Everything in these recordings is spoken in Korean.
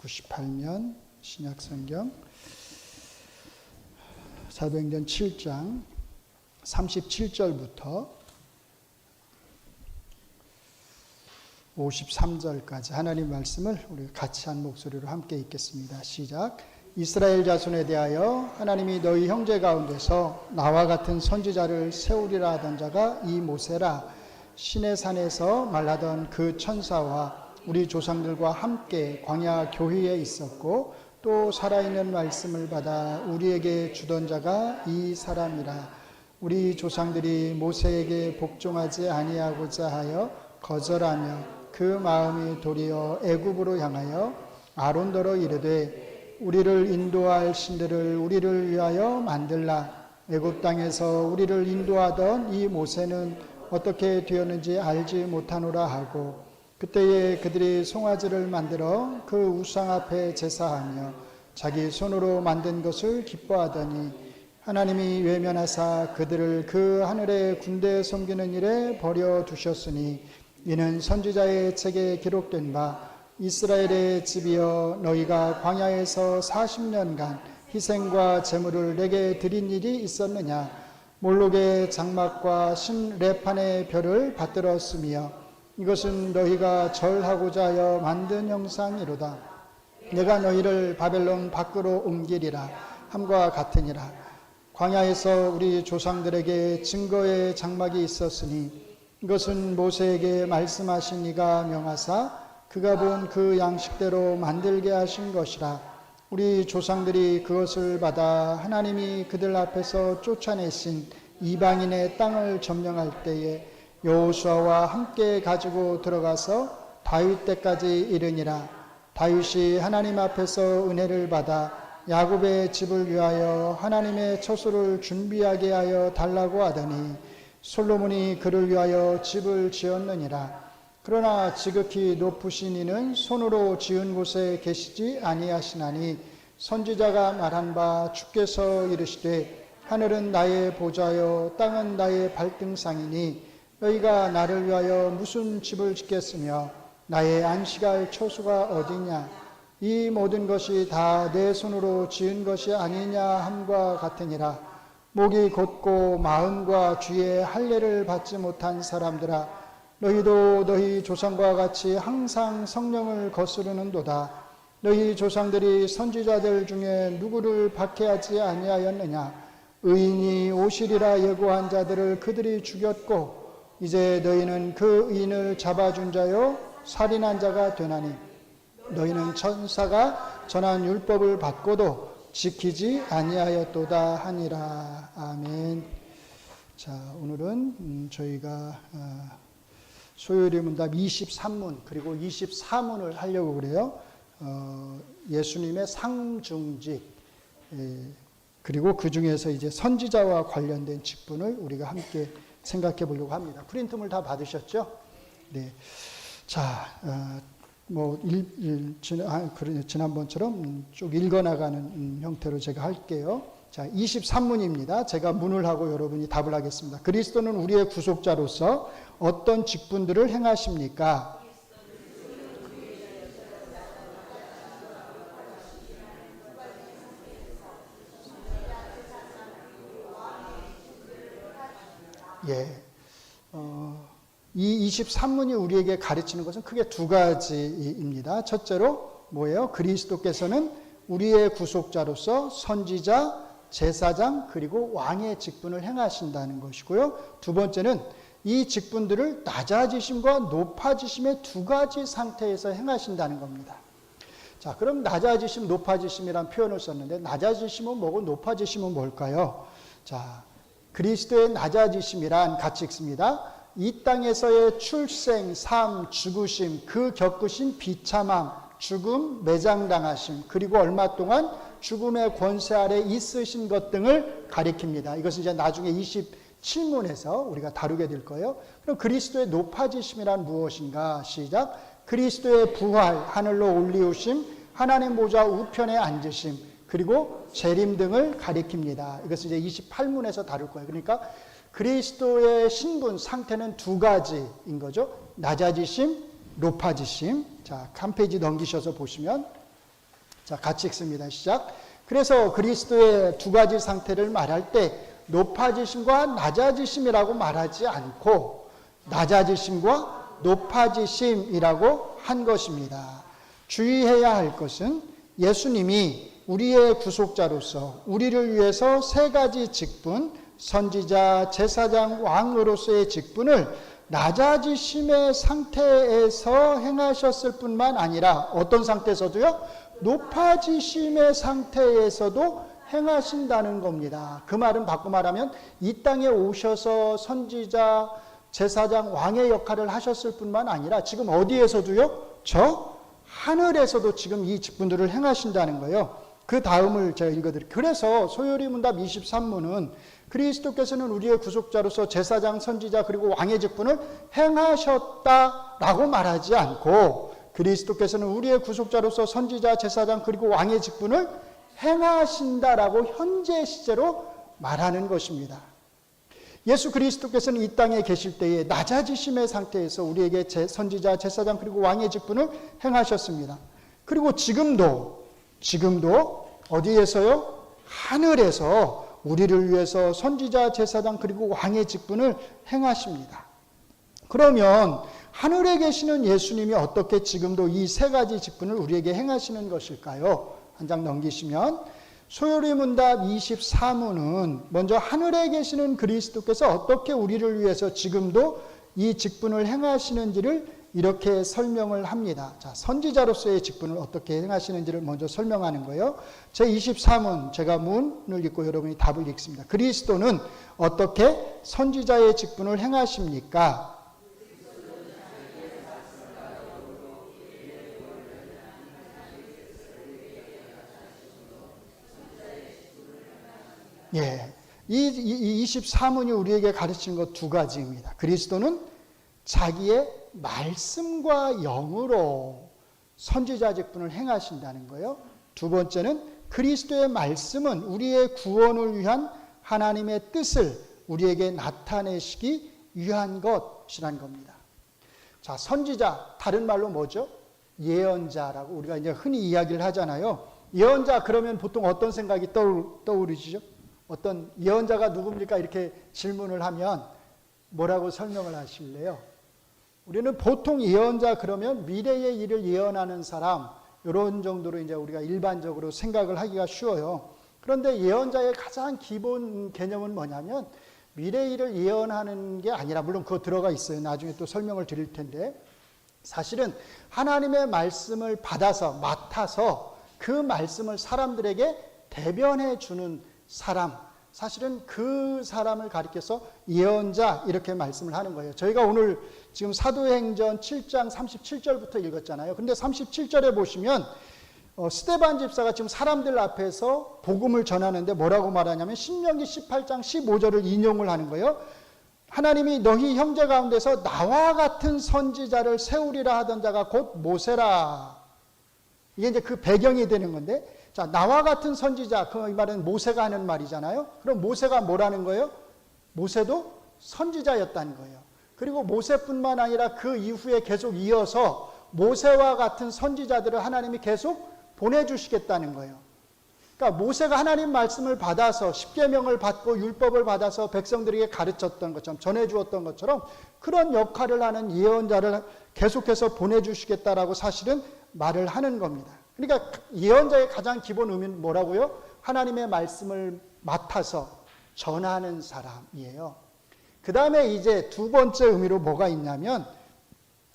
98면 신약성경 사도행전 7장 37절부터 53절까지 하나님 말씀을 우리 같이 한 목소리로 함께 읽겠습니다. 시작. 이스라엘 자손에 대하여 하나님이 너희 형제 가운데서 나와 같은 선지자를 세우리라 하던 자가 이 모세라. 시내산에서 말하던 그 천사와 우리 조상들과 함께 광야 교회에 있었고 또 살아있는 말씀을 받아 우리에게 주던 자가 이 사람이라. 우리 조상들이 모세에게 복종하지 아니하고자 하여 거절하며 그 마음이 도리어 애굽으로 향하여 아론더러 이르되 우리를 인도할 신들을 우리를 위하여 만들라. 애굽 땅에서 우리를 인도하던 이 모세는 어떻게 되었는지 알지 못하노라 하고 그때에 그들이 송아지를 만들어 그 우상 앞에 제사하며 자기 손으로 만든 것을 기뻐하더니 하나님이 외면하사 그들을 그 하늘의 군대에 섬기는 일에 버려두셨으니 이는 선지자의 책에 기록된 바 이스라엘의 집이여 너희가 광야에서 40년간 희생과 제물을 내게 드린 일이 있었느냐. 몰록의 장막과 신레판의 별을 받들었으며 이것은 너희가 절하고자 하여 만든 형상이로다. 내가 너희를 바벨론 밖으로 옮기리라 함과 같으니라. 광야에서 우리 조상들에게 증거의 장막이 있었으니 이것은 모세에게 말씀하신 이가 명하사 그가 본 그 양식대로 만들게 하신 것이라. 우리 조상들이 그것을 받아 하나님이 그들 앞에서 쫓아내신 이방인의 땅을 점령할 때에 여호수아와 함께 가지고 들어가서 다윗 때까지 이르니라. 다윗이 하나님 앞에서 은혜를 받아 야곱의 집을 위하여 하나님의 처소를 준비하게 하여 달라고 하더니 솔로몬이 그를 위하여 집을 지었느니라. 그러나 지극히 높으신 이는 손으로 지은 곳에 계시지 아니하시나니 선지자가 말한 바 주께서 이르시되 하늘은 나의 보좌요 땅은 나의 발등상이니 너희가 나를 위하여 무슨 집을 짓겠으며 나의 안식할 처소가 어디냐. 이 모든 것이 다 내 손으로 지은 것이 아니냐 함과 같으니라. 목이 곧고 마음과 주의 할례를 받지 못한 사람들아 너희도 너희 조상과 같이 항상 성령을 거스르는도다. 너희 조상들이 선지자들 중에 누구를 박해하지 아니하였느냐. 의인이 오시리라 예고한 자들을 그들이 죽였고 이제 너희는 그 의인을 잡아준 자요 살인한 자가 되나니 너희는 천사가 전한 율법을 받고도 지키지 아니하였도다 하니라. 아멘. 자, 오늘은 저희가 소요리 문답 23문 그리고 24문을 하려고 그래요. 예수님의 상중직 그리고 그 중에서 이제 선지자와 관련된 직분을 우리가 함께 생각해 보려고 합니다. 프린트물 다 받으셨죠? 네. 자, 지난번처럼 쭉 읽어나가는 형태로 제가 할게요. 자, 23문입니다. 제가 문을 하고 여러분이 답을 하겠습니다. 그리스도는 우리의 구속자로서 어떤 직분들을 행하십니까? 예. 이 23문이 우리에게 가르치는 것은 크게 두 가지입니다. 첫째로 뭐예요? 그리스도께서는 우리의 구속자로서 선지자, 제사장, 그리고 왕의 직분을 행하신다는 것이고요. 두 번째는 이 직분들을 낮아지심과 높아지심의 두 가지 상태에서 행하신다는 겁니다. 자, 그럼 낮아지심, 높아지심이란 표현을 썼는데 낮아지심은 뭐고 높아지심은 뭘까요? 자, 그리스도의 낮아지심이란 같이 읽습니다. 이 땅에서의 출생, 삶, 죽으심, 그 겪으신 비참함, 죽음, 매장당하심, 그리고 얼마 동안 죽음의 권세 아래 있으신 것 등을 가리킵니다. 이것은 이제 나중에 27문에서 우리가 다루게 될 거예요. 그럼 그리스도의 높아지심이란 무엇인가? 시작. 그리스도의 부활, 하늘로 올리우심, 하나님 보좌 우편에 앉으심, 그리고 재림 등을 가리킵니다. 이것을 이제 28문에서 다룰 거예요. 그러니까 그리스도의 신분 상태는 두 가지인 거죠. 낮아지심, 높아지심. 자, 한 페이지 넘기셔서 보시면 자, 같이 읽습니다. 시작. 그래서 그리스도의 두 가지 상태를 말할 때 높아지심과 낮아지심이라고 말하지 않고 낮아지심과 높아지심이라고 한 것입니다. 주의해야 할 것은 예수님이 우리의 구속자로서 우리를 위해서 세 가지 직분, 선지자, 제사장, 왕으로서의 직분을 낮아지심의 상태에서 행하셨을 뿐만 아니라 어떤 상태에서도요? 높아지심의 상태에서도 행하신다는 겁니다. 그 말은 바꿔 말하면 이 땅에 오셔서 선지자, 제사장, 왕의 역할을 하셨을 뿐만 아니라 지금 어디에서도요? 저 하늘에서도 지금 이 직분들을 행하신다는 거예요. 그 다음을 제가 읽어드릴게요. 그래서 소요리 문답 23문은 그리스도께서는 우리의 구속자로서 제사장, 선지자 그리고 왕의 직분을 행하셨다라고 말하지 않고 그리스도께서는 우리의 구속자로서 선지자, 제사장 그리고 왕의 직분을 행하신다라고 현재 시제로 말하는 것입니다. 예수 그리스도께서는 이 땅에 계실 때에 낮아지심의 상태에서 우리에게 선지자, 제사장 그리고 왕의 직분을 행하셨습니다. 그리고 지금도 어디에서요? 하늘에서 우리를 위해서 선지자, 제사장 그리고 왕의 직분을 행하십니다. 그러면 하늘에 계시는 예수님이 어떻게 지금도 이 세 가지 직분을 우리에게 행하시는 것일까요? 한 장 넘기시면 소요리 문답 24문은 먼저 하늘에 계시는 그리스도께서 어떻게 우리를 위해서 지금도 이 직분을 행하시는지를 이렇게 설명을 합니다. 자, 선지자로서의 직분을 어떻게 행하시는지를 먼저 설명하는 거예요. 제24문, 제가 문을 읽고 여러분이 답을 읽습니다. 그리스도는 어떻게 선지자의 직분을 행하십니까? 예, 이 24문이 우리에게 가르치는 것 두 가지입니다. 그리스도는 자기의 말씀과 영으로 선지자 직분을 행하신다는 거예요. 두 번째는 그리스도의 말씀은 우리의 구원을 위한 하나님의 뜻을 우리에게 나타내시기 위한 것이란 겁니다. 자, 선지자, 다른 말로 뭐죠? 예언자라고 우리가 이제 흔히 이야기를 하잖아요. 예언자 그러면 보통 어떤 생각이 떠오르시죠? 어떤 예언자가 누굽니까? 이렇게 질문을 하면 뭐라고 설명을 하실래요? 우리는 보통 예언자 그러면 미래의 일을 예언하는 사람, 이런 정도로 이제 우리가 일반적으로 생각을 하기가 쉬워요. 그런데 예언자의 가장 기본 개념은 뭐냐면 미래의 일을 예언하는 게 아니라, 물론 그거 들어가 있어요. 나중에 또 설명을 드릴 텐데, 사실은 하나님의 말씀을 받아서 맡아서 그 말씀을 사람들에게 대변해 주는 사람, 사실은 그 사람을 가리켜서 예언자 이렇게 말씀을 하는 거예요. 저희가 오늘 지금 사도행전 7장 37절부터 읽었잖아요. 근데 37절에 보시면 스데반 집사가 지금 사람들 앞에서 복음을 전하는데 뭐라고 말하냐면 신명기 18장 15절을 인용을 하는 거예요. 하나님이 너희 형제 가운데서 나와 같은 선지자를 세우리라 하던 자가 곧 모세라. 이게 이제 그 배경이 되는 건데, 자, 나와 같은 선지자, 그 말은 모세가 하는 말이잖아요. 그럼 모세가 뭐라는 거예요? 모세도 선지자였다는 거예요. 그리고 모세뿐만 아니라 그 이후에 계속 이어서 모세와 같은 선지자들을 하나님이 계속 보내주시겠다는 거예요. 그러니까 모세가 하나님 말씀을 받아서 십계명을 받고 율법을 받아서 백성들에게 가르쳤던 것처럼, 전해주었던 것처럼 그런 역할을 하는 예언자를 계속해서 보내주시겠다라고 사실은 말을 하는 겁니다. 그러니까 예언자의 가장 기본 의미는 뭐라고요? 하나님의 말씀을 맡아서 전하는 사람이에요. 그 다음에 이제 두 번째 의미로 뭐가 있냐면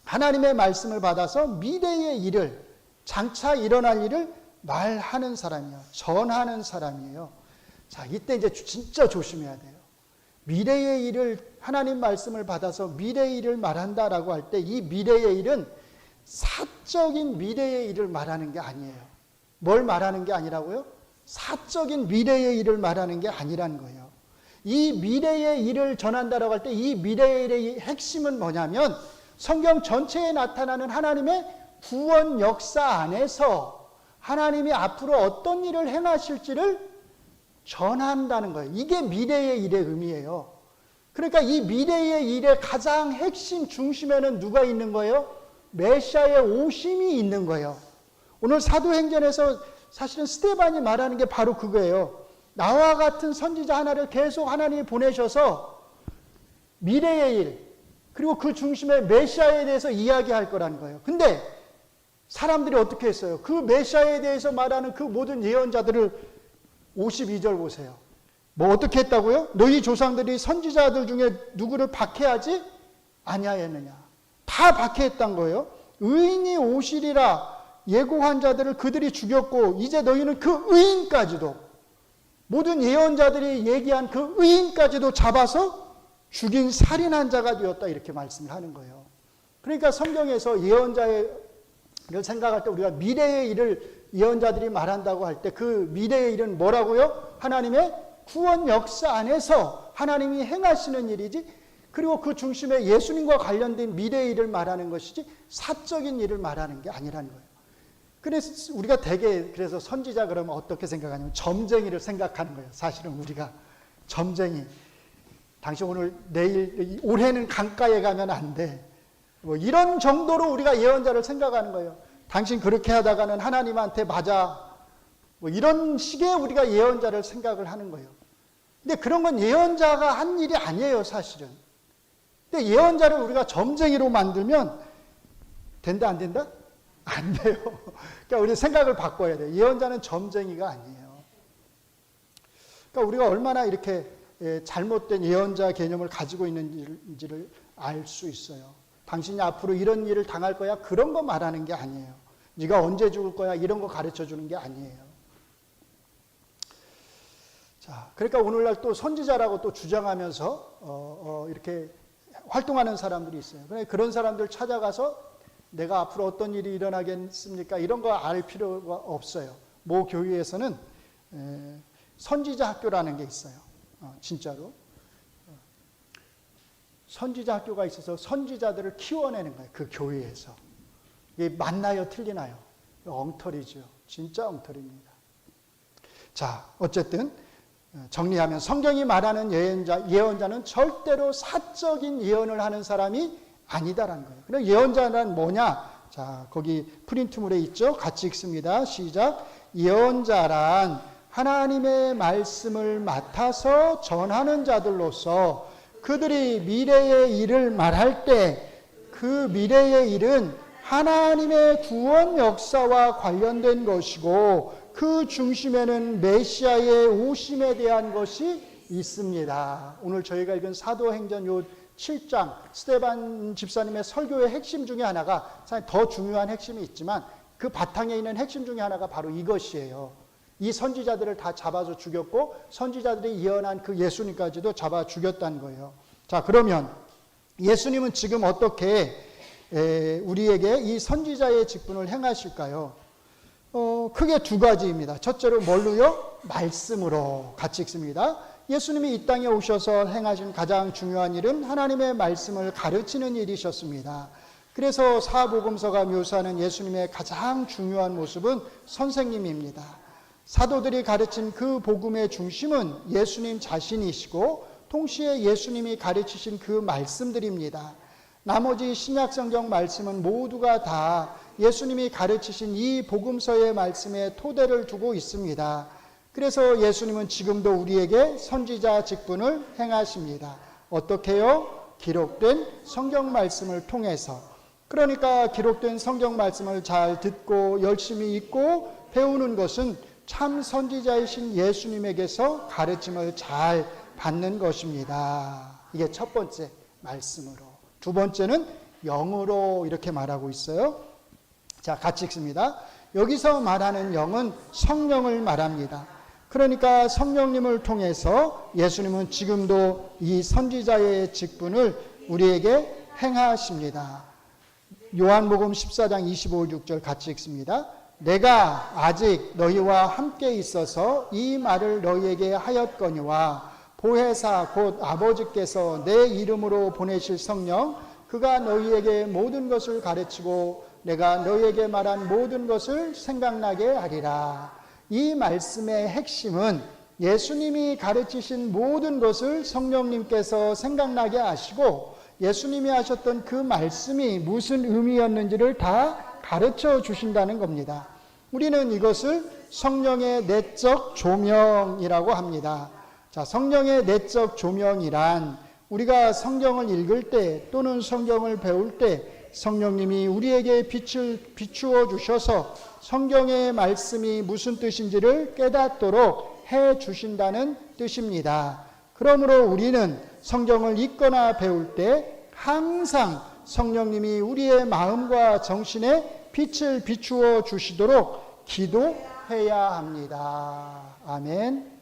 하나님의 말씀을 받아서 미래의 일을, 장차 일어날 일을 말하는 사람이에요. 전하는 사람이에요. 자, 이때 이제 진짜 조심해야 돼요. 미래의 일을, 하나님 말씀을 받아서 미래의 일을 말한다라고 할 때 이 미래의 일은 사적인 미래의 일을 말하는 게 아니에요. 뭘 말하는 게 아니라고요? 사적인 미래의 일을 말하는 게 아니라는 거예요. 이 미래의 일을 전한다라고 할 때 이 미래의 일의 핵심은 뭐냐면 성경 전체에 나타나는 하나님의 구원 역사 안에서 하나님이 앞으로 어떤 일을 행하실지를 전한다는 거예요. 이게 미래의 일의 의미예요. 그러니까 이 미래의 일의 가장 핵심 중심에는 누가 있는 거예요? 메시아의 오심이 있는 거예요. 오늘 사도행전에서 사실은 스데반이 말하는 게 바로 그거예요. 나와 같은 선지자 하나를 계속 하나님이 보내셔서 미래의 일, 그리고 그 중심에 메시아에 대해서 이야기할 거라는 거예요. 근데 사람들이 어떻게 했어요? 그 메시아에 대해서 말하는 그 모든 예언자들을 52절 보세요. 뭐 어떻게 했다고요? 너희 조상들이 선지자들 중에 누구를 박해하지 아니하였느냐. 다 박해했단 거예요. 의인이 오시리라 예고한 자들을 그들이 죽였고 이제 너희는 그 의인까지도, 모든 예언자들이 얘기한 그 의인까지도 잡아서 죽인 살인한 자가 되었다, 이렇게 말씀을 하는 거예요. 그러니까 성경에서 예언자를 생각할 때 우리가 미래의 일을 예언자들이 말한다고 할 때 그 미래의 일은 뭐라고요? 하나님의 구원 역사 안에서 하나님이 행하시는 일이지, 그리고 그 중심에 예수님과 관련된 미래의 일을 말하는 것이지 사적인 일을 말하는 게 아니라는 거예요. 그래서 우리가 대개 그래서 선지자 그러면 어떻게 생각하냐면 점쟁이를 생각하는 거예요. 사실은 우리가 점쟁이, 당신 오늘 내일 올해는 강가에 가면 안 돼, 뭐 이런 정도로 우리가 예언자를 생각하는 거예요. 당신 그렇게 하다가는 하나님한테 맞아, 뭐 이런 식의 우리가 예언자를 생각을 하는 거예요. 근데 그런 건 예언자가 한 일이 아니에요, 사실은. 근데 예언자를 우리가 점쟁이로 만들면 된다, 안 된다? 안 돼요. 그러니까 우리 생각을 바꿔야 돼요. 예언자는 점쟁이가 아니에요. 그러니까 우리가 얼마나 이렇게 잘못된 예언자 개념을 가지고 있는지를 알 수 있어요. 당신이 앞으로 이런 일을 당할 거야, 그런 거 말하는 게 아니에요. 네가 언제 죽을 거야, 이런 거 가르쳐 주는 게 아니에요. 자, 그러니까 오늘날 또 선지자라고 또 주장하면서 이렇게 활동하는 사람들이 있어요. 그런 사람들 찾아가서 내가 앞으로 어떤 일이 일어나겠습니까? 이런 거 알 필요가 없어요. 모 교회에서는 선지자 학교라는 게 있어요. 진짜로. 선지자 학교가 있어서 선지자들을 키워내는 거예요. 그 교회에서. 이게 맞나요? 틀리나요? 엉터리죠. 진짜 엉터리입니다. 자, 어쨌든 정리하면 성경이 말하는 예언자는 절대로 사적인 예언을 하는 사람이 아니다라는 거예요. 그럼 예언자는 뭐냐? 자, 거기 프린트물에 있죠. 같이 읽습니다. 시작. 예언자란 하나님의 말씀을 맡아서 전하는 자들로서 그들이 미래의 일을 말할 때 그 미래의 일은 하나님의 구원 역사와 관련된 것이고 그 중심에는 메시아의 오심에 대한 것이 있습니다. 오늘 저희가 읽은 사도행전 요 7장 스데반 집사님의 설교의 핵심 중에 하나가, 사실 더 중요한 핵심이 있지만 그 바탕에 있는 핵심 중에 하나가 바로 이것이에요. 이 선지자들을 다 잡아서 죽였고 선지자들이 예언한 그 예수님까지도 잡아 죽였다는 거예요. 자, 그러면 예수님은 지금 어떻게 우리에게 이 선지자의 직분을 행하실까요? 크게 두 가지입니다. 첫째로 뭘로요? 말씀으로. 같이 읽습니다. 예수님이 이 땅에 오셔서 행하신 가장 중요한 일은 하나님의 말씀을 가르치는 일이셨습니다. 그래서 사복음서가 묘사하는 예수님의 가장 중요한 모습은 선생님입니다. 사도들이 가르친 그 복음의 중심은 예수님 자신이시고 동시에 예수님이 가르치신 그 말씀들입니다. 나머지 신약성경 말씀은 모두가 다 예수님이 가르치신 이 복음서의 말씀에 토대를 두고 있습니다. 그래서 예수님은 지금도 우리에게 선지자 직분을 행하십니다. 어떻게요? 기록된 성경 말씀을 통해서. 그러니까 기록된 성경 말씀을 잘 듣고 열심히 읽고 배우는 것은 참 선지자이신 예수님에게서 가르침을 잘 받는 것입니다. 이게 첫 번째, 말씀으로. 두 번째는 영으로, 이렇게 말하고 있어요. 자, 같이 읽습니다. 여기서 말하는 영은 성령을 말합니다. 그러니까 성령님을 통해서 예수님은 지금도 이 선지자의 직분을 우리에게 행하십니다. 요한복음 14장 25-26절 같이 읽습니다. 내가 아직 너희와 함께 있어서 이 말을 너희에게 하였거니와 보혜사 곧 아버지께서 내 이름으로 보내실 성령 그가 너희에게 모든 것을 가르치고 내가 너희에게 말한 모든 것을 생각나게 하리라. 이 말씀의 핵심은 예수님이 가르치신 모든 것을 성령님께서 생각나게 하시고 예수님이 하셨던 그 말씀이 무슨 의미였는지를 다 가르쳐 주신다는 겁니다. 우리는 이것을 성령의 내적 조명이라고 합니다. 자, 성령의 내적 조명이란 우리가 성경을 읽을 때 또는 성경을 배울 때 성령님이 우리에게 빛을 비추어 주셔서 성경의 말씀이 무슨 뜻인지를 깨닫도록 해 주신다는 뜻입니다. 그러므로 우리는 성경을 읽거나 배울 때 항상 성령님이 우리의 마음과 정신에 빛을 비추어 주시도록 기도해야 합니다. 아멘.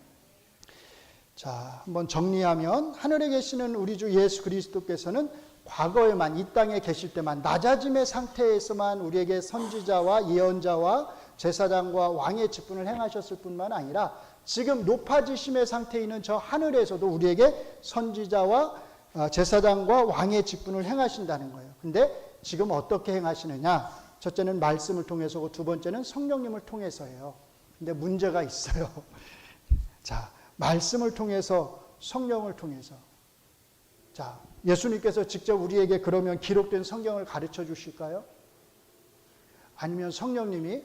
자, 한번 정리하면 하늘에 계시는 우리 주 예수 그리스도께서는 과거에만, 이 땅에 계실 때만, 낮아짐의 상태에서만 우리에게 선지자와 예언자와 제사장과 왕의 직분을 행하셨을 뿐만 아니라 지금 높아지심의 상태에 있는 저 하늘에서도 우리에게 선지자와 제사장과 왕의 직분을 행하신다는 거예요. 근데 지금 어떻게 행하시느냐? 첫째는 말씀을 통해서고 두 번째는 성령님을 통해서예요. 근데 문제가 있어요. 자, 말씀을 통해서, 성령을 통해서. 자, 예수님께서 직접 우리에게 그러면 기록된 성경을 가르쳐 주실까요? 아니면 성령님이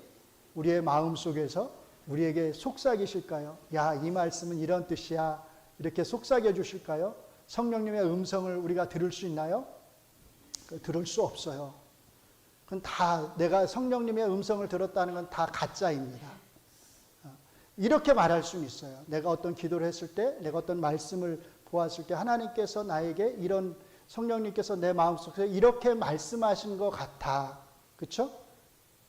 우리의 마음 속에서 우리에게 속삭이실까요? 야, 이 말씀은 이런 뜻이야. 이렇게 속삭여 주실까요? 성령님의 음성을 우리가 들을 수 있나요? 들을 수 없어요. 그건 다 내가 성령님의 음성을 들었다는 건 다 가짜입니다. 이렇게 말할 수는 있어요. 내가 어떤 기도를 했을 때, 내가 어떤 말씀을 보았을 때 하나님께서 나에게 이런, 성령님께서 내 마음속에 이렇게 말씀하신 것 같아. 그렇죠?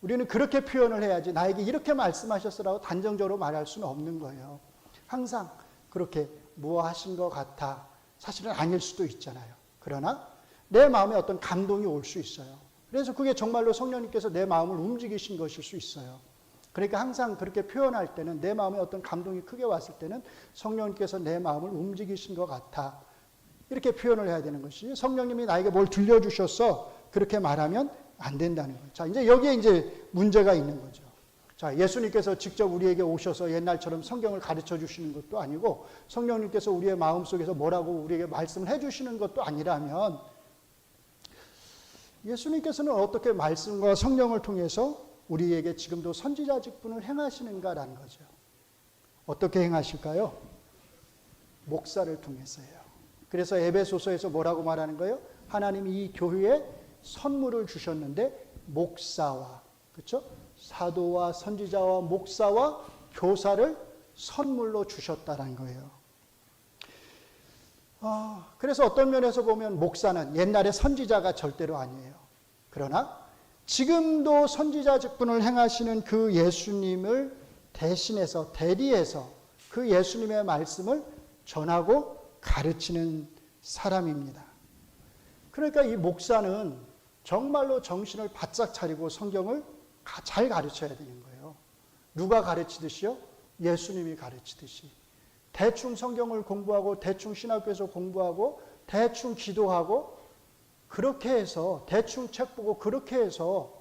우리는 그렇게 표현을 해야지 나에게 이렇게 말씀하셨으라고 단정적으로 말할 수는 없는 거예요. 항상 그렇게 무엇하신 것 같아. 사실은 아닐 수도 있잖아요. 그러나 내 마음에 어떤 감동이 올 수 있어요. 그래서 그게 정말로 성령님께서 내 마음을 움직이신 것일 수 있어요. 그러니까 항상 그렇게 표현할 때는, 내 마음에 어떤 감동이 크게 왔을 때는 성령님께서 내 마음을 움직이신 것 같아. 이렇게 표현을 해야 되는 것이, 성령님이 나에게 뭘 들려주셨어. 그렇게 말하면 안 된다는 거예요. 자, 이제 여기에 이제 문제가 있는 거죠. 자, 예수님께서 직접 우리에게 오셔서 옛날처럼 성경을 가르쳐 주시는 것도 아니고, 성령님께서 우리의 마음 속에서 뭐라고 우리에게 말씀을 해 주시는 것도 아니라면, 예수님께서는 어떻게 말씀과 성령을 통해서 우리에게 지금도 선지자 직분을 행하시는가라는 거죠. 어떻게 행하실까요? 목사를 통해서요. 그래서 에베소서에서 뭐라고 말하는 거예요? 하나님이 이 교회에 선물을 주셨는데 목사와, 그렇죠? 사도와 선지자와 목사와 교사를 선물로 주셨다는 거예요. 그래서 어떤 면에서 보면 목사는 옛날에 선지자가 절대로 아니에요. 그러나 지금도 선지자 직분을 행하시는 그 예수님을 대신해서, 대리해서 그 예수님의 말씀을 전하고 가르치는 사람입니다. 그러니까 이 목사는 정말로 정신을 바짝 차리고 성경을 잘 가르쳐야 되는 거예요. 누가 가르치듯이요? 예수님이 가르치듯이. 대충 성경을 공부하고, 대충 신학교에서 공부하고, 대충 기도하고, 그렇게 해서, 대충 책 보고 그렇게 해서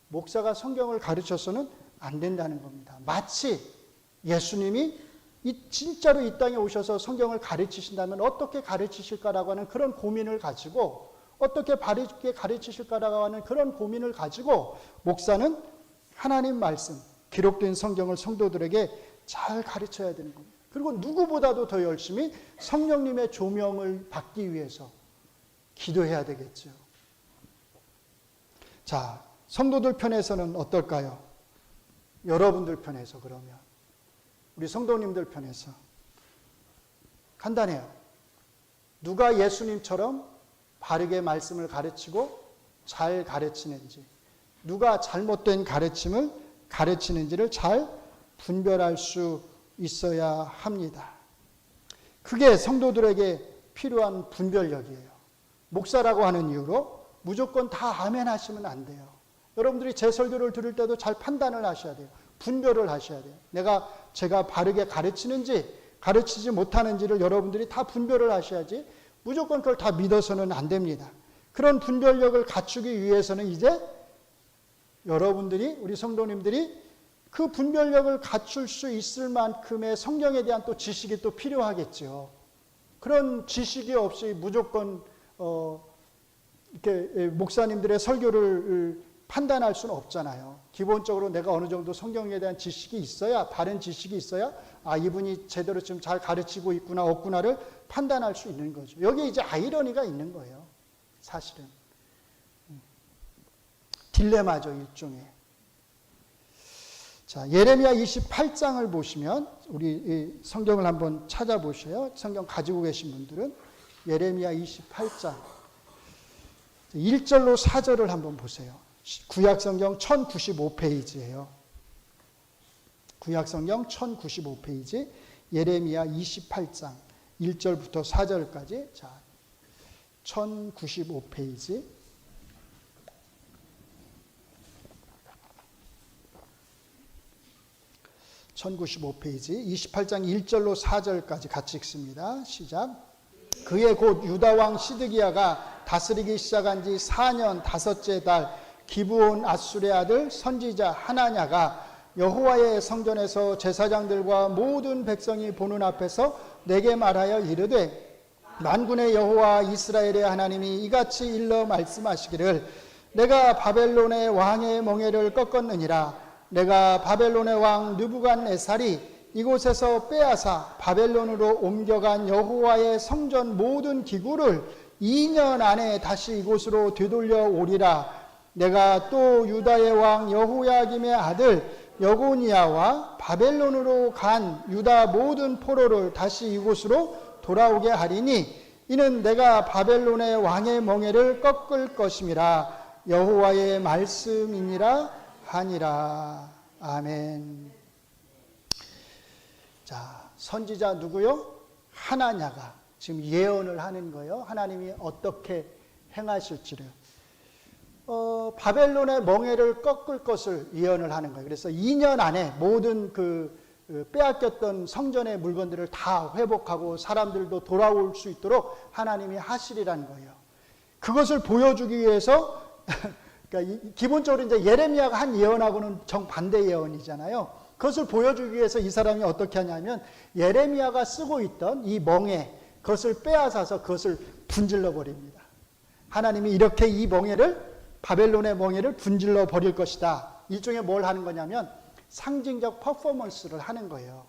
목사가 성경을 가르쳐서는 안 된다는 겁니다. 마치 예수님이 진짜로 이 땅에 오셔서 성경을 가르치신다면 어떻게 가르치실까라고 하는 그런 고민을 가지고, 어떻게 바르게 가르치실까라고 하는 그런 고민을 가지고 목사는 하나님 말씀, 기록된 성경을 성도들에게 잘 가르쳐야 되는 겁니다. 그리고 누구보다도 더 열심히 성령님의 조명을 받기 위해서 기도해야 되겠죠. 자, 성도들 편에서는 어떨까요? 여러분들 편에서, 그러면 우리 성도님들 편에서 간단해요. 누가 예수님처럼 바르게 말씀을 가르치고 잘 가르치는지, 누가 잘못된 가르침을 가르치는지를 잘 분별할 수 있어야 합니다. 그게 성도들에게 필요한 분별력이에요. 목사라고 하는 이유로 무조건 다 아멘 하시면 안 돼요. 여러분들이 제 설교를 들을 때도 잘 판단을 하셔야 돼요. 분별을 하셔야 돼요. 제가 바르게 가르치는지 가르치지 못하는지를 여러분들이 다 분별을 하셔야지, 무조건 그걸 다 믿어서는 안 됩니다. 그런 분별력을 갖추기 위해서는 이제 여러분들이, 우리 성도님들이 그 분별력을 갖출 수 있을 만큼의 성경에 대한 또 지식이 또 필요하겠죠. 그런 지식이 없이 무조건 이렇게 목사님들의 설교를 판단할 수는 없잖아요. 기본적으로 내가 어느 정도 성경에 대한 지식이 있어야, 바른 지식이 있어야 이분이 제대로 좀 잘 가르치고 있구나 없구나를 판단할 수 있는 거죠. 여기에 이제 아이러니가 있는 거예요. 사실은. 딜레마죠, 일종의. 자, 예레미야 28장을 보시면 우리 성경을 한번 찾아보셔요. 성경 가지고 계신 분들은 예레미야 28장 1절로 4절을 한번 보세요. 구약성경 1095페이지예요. 구약성경 1095페이지 예레미야 28장 1절부터 4절까지. 자, 1095페이지 1095페이지 28장 1절로 4절까지 같이 읽습니다. 시작. 그의 곧 유다왕 시드기야가 다스리기 시작한 지 4년 5째 달 기브온 아술의 아들 선지자 하나냐가 여호와의 성전에서 제사장들과 모든 백성이 보는 앞에서 내게 말하여 이르되 만군의 여호와 이스라엘의 하나님이 이같이 일러 말씀하시기를 내가 바벨론의 왕의 멍에를 꺾었느니라. 내가 바벨론의 왕 느부갓네살이 이곳에서 빼앗아 바벨론으로 옮겨간 여호와의 성전 모든 기구를 2년 안에 다시 이곳으로 되돌려 오리라. 내가 또 유다의 왕 여호야김의 아들 여고니아와 바벨론으로 간 유다 모든 포로를 다시 이곳으로 돌아오게 하리니 이는 내가 바벨론의 왕의 멍에를 꺾을 것임이라. 여호와의 말씀이니라 하니라. 아멘. 자, 선지자 누구요? 하나냐가 지금 예언을 하는 거예요. 하나님이 어떻게 행하실지를. 바벨론의 멍에를 꺾을 것을 예언을 하는 거예요. 그래서 2년 안에 모든 빼앗겼던 성전의 물건들을 다 회복하고 사람들도 돌아올 수 있도록 하나님이 하시리라는 거예요. 그것을 보여주기 위해서 그러니까 기본적으로 이제 예레미야가 한 예언하고는 정반대 예언이잖아요. 그것을 보여주기 위해서 이 사람이 어떻게 하냐면 예레미야가 쓰고 있던 이 멍에 그것을 빼앗아서 그것을 분질러 버립니다. 하나님이 이렇게 이 멍에를 바벨론의 멍에를 분질러 버릴 것이다. 일종의 뭘 하는 거냐면 상징적 퍼포먼스를 하는 거예요.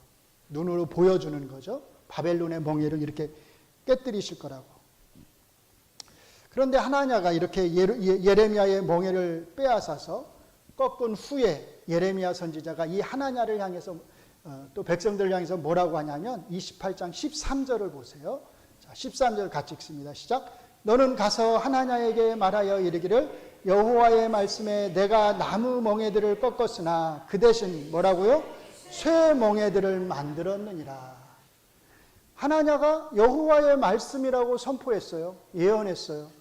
눈으로 보여주는 거죠. 바벨론의 멍에를 이렇게 깨뜨리실 거라고. 그런데 하나냐가 이렇게 예레미야의 멍에를 빼앗아서 꺾은 후에 예레미야 선지자가 이 하나냐를 향해서 또 백성들을 향해서 뭐라고 하냐면 28장 13절을 보세요. 자, 13절 같이 읽습니다. 시작. 너는 가서 하나냐에게 말하여 이르기를 여호와의 말씀에 내가 나무 멍에들을 꺾었으나 그 대신 뭐라고요? 쇠 멍에들을 만들었느니라. 하나냐가 여호와의 말씀이라고 선포했어요. 예언했어요.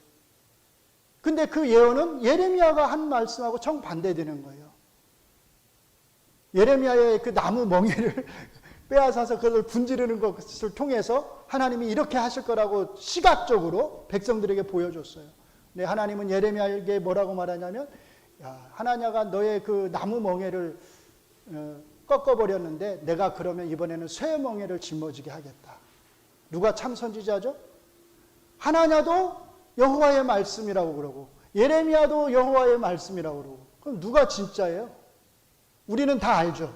근데 그 예언은 예레미야가 한 말씀하고 정반대되는 거예요. 예레미야의 그 나무 멍에를 빼앗아서 그것을 분지르는 것을 통해서 하나님이 이렇게 하실 거라고 시각적으로 백성들에게 보여줬어요. 근데 하나님은 예레미야에게 뭐라고 말하냐면 하나냐가 너의 그 나무 멍에를 꺾어버렸는데 내가 그러면 이번에는 쇠 멍에를 짊어지게 하겠다. 누가 참 선지자죠? 하나냐도 여호와의 말씀이라고 그러고 예레미야도 여호와의 말씀이라고 그러고 그럼 누가 진짜예요? 우리는 다 알죠.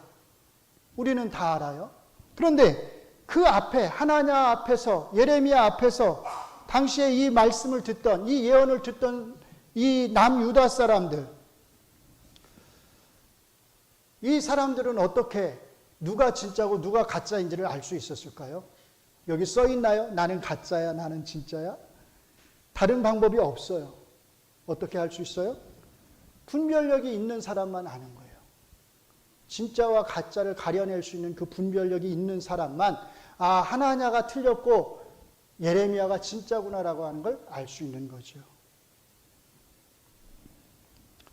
우리는 다 알아요. 그런데 그 앞에 하나냐 앞에서 예레미야 앞에서 당시에 이 말씀을 듣던 이 예언을 듣던 이 남유다 사람들 이 사람들은 어떻게 누가 진짜고 누가 가짜인지를 알 수 있었을까요? 여기 써 있나요? 나는 가짜야, 나는 진짜야? 다른 방법이 없어요. 어떻게 할 수 있어요? 분별력이 있는 사람만 아는 거예요. 진짜와 가짜를 가려낼 수 있는 그 분별력이 있는 사람만 하나냐가 틀렸고 예레미야가 진짜구나라고 하는 걸 알 수 있는 거죠.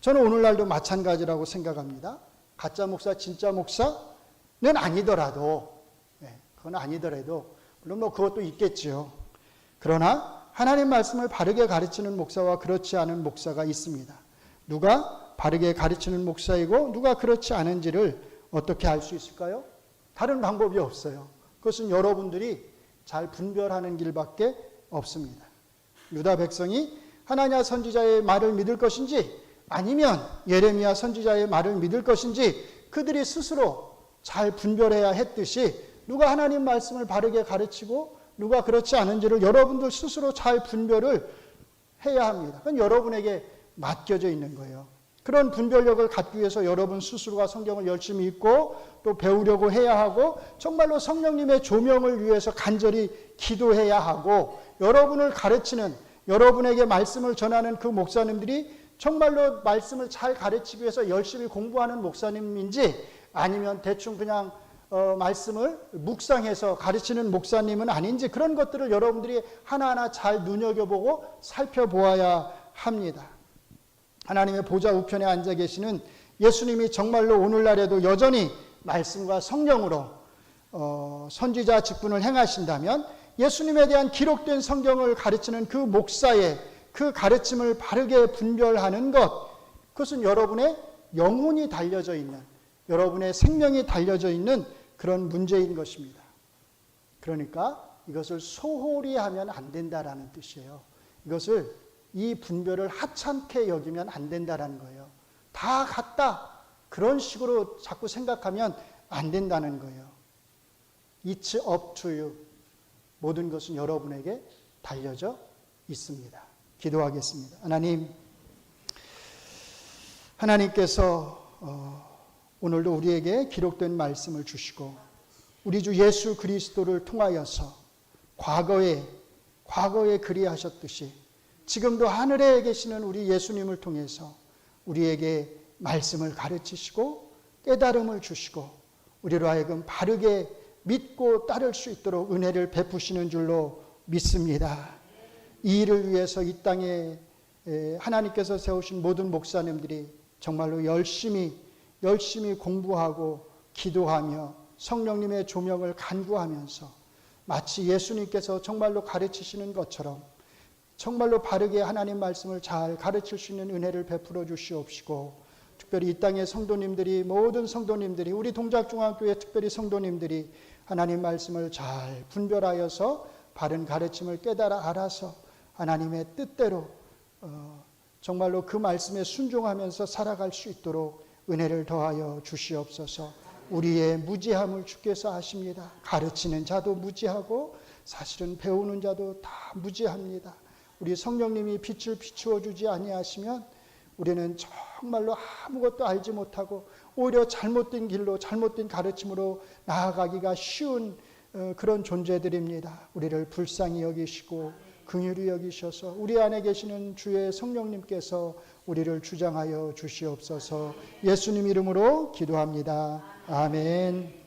저는 오늘날도 마찬가지라고 생각합니다. 가짜 목사, 진짜 목사는 아니더라도 그건 아니더라도 물론 그것도 있겠지요. 그러나 하나님 말씀을 바르게 가르치는 목사와 그렇지 않은 목사가 있습니다. 누가 바르게 가르치는 목사이고 누가 그렇지 않은지를 어떻게 알 수 있을까요? 다른 방법이 없어요. 그것은 여러분들이 잘 분별하는 길밖에 없습니다. 유다 백성이 하나냐 선지자의 말을 믿을 것인지 아니면 예레미야 선지자의 말을 믿을 것인지 그들이 스스로 잘 분별해야 했듯이 누가 하나님 말씀을 바르게 가르치고 누가 그렇지 않은지를 여러분들 스스로 잘 분별을 해야 합니다. 그건 여러분에게 맡겨져 있는 거예요. 그런 분별력을 갖기 위해서 여러분 스스로가 성경을 열심히 읽고 또 배우려고 해야 하고 정말로 성령님의 조명을 위해서 간절히 기도해야 하고 여러분을 가르치는 여러분에게 말씀을 전하는 그 목사님들이 정말로 말씀을 잘 가르치기 위해서 열심히 공부하는 목사님인지 아니면 대충 그냥 말씀을 묵상해서 가르치는 목사님은 아닌지 그런 것들을 여러분들이 하나하나 잘 눈여겨보고 살펴보아야 합니다. 하나님의 보좌 우편에 앉아 계시는 예수님이 정말로 오늘날에도 여전히 말씀과 성령으로 선지자 직분을 행하신다면 예수님에 대한 기록된 성경을 가르치는 그 목사의 그 가르침을 바르게 분별하는 것, 그것은 여러분의 영혼이 달려져 있는, 여러분의 생명이 달려져 있는 그런 문제인 것입니다. 그러니까 이것을 소홀히 하면 안 된다라는 뜻이에요. 이것을 이 분별을 하찮게 여기면 안 된다라는 거예요. 다 같다. 그런 식으로 자꾸 생각하면 안 된다는 거예요. It's up to you. 모든 것은 여러분에게 달려져 있습니다. 기도하겠습니다. 하나님께서 오늘도 우리에게 기록된 말씀을 주시고 우리 주 예수 그리스도를 통하여서 과거에 그리하셨듯이 지금도 하늘에 계시는 우리 예수님을 통해서 우리에게 말씀을 가르치시고 깨달음을 주시고 우리로 하여금 바르게 믿고 따를 수 있도록 은혜를 베푸시는 줄로 믿습니다. 이 일을 위해서 이 땅에 하나님께서 세우신 모든 목사님들이 정말로 열심히 공부하고 기도하며 성령님의 조명을 간구하면서 마치 예수님께서 정말로 가르치시는 것처럼 정말로 바르게 하나님 말씀을 잘 가르칠 수 있는 은혜를 베풀어 주시옵시고 특별히 이 땅의 성도님들이 모든 성도님들이 우리 동작중앙교회 특별히 성도님들이 하나님 말씀을 잘 분별하여서 바른 가르침을 깨달아 알아서 하나님의 뜻대로 정말로 그 말씀에 순종하면서 살아갈 수 있도록 은혜를 더하여 주시옵소서. 우리의 무지함을 주께서 아십니다. 가르치는 자도 무지하고 사실은 배우는 자도 다 무지합니다. 우리 성령님이 빛을 비추어 주지 아니하시면 우리는 정말로 아무것도 알지 못하고 오히려 잘못된 길로 잘못된 가르침으로 나아가기가 쉬운 그런 존재들입니다. 우리를 불쌍히 여기시고 긍휼히 여기셔서 우리 안에 계시는 주의 성령님께서 우리를 주장하여 주시옵소서. 예수님 이름으로 기도합니다. 아멘.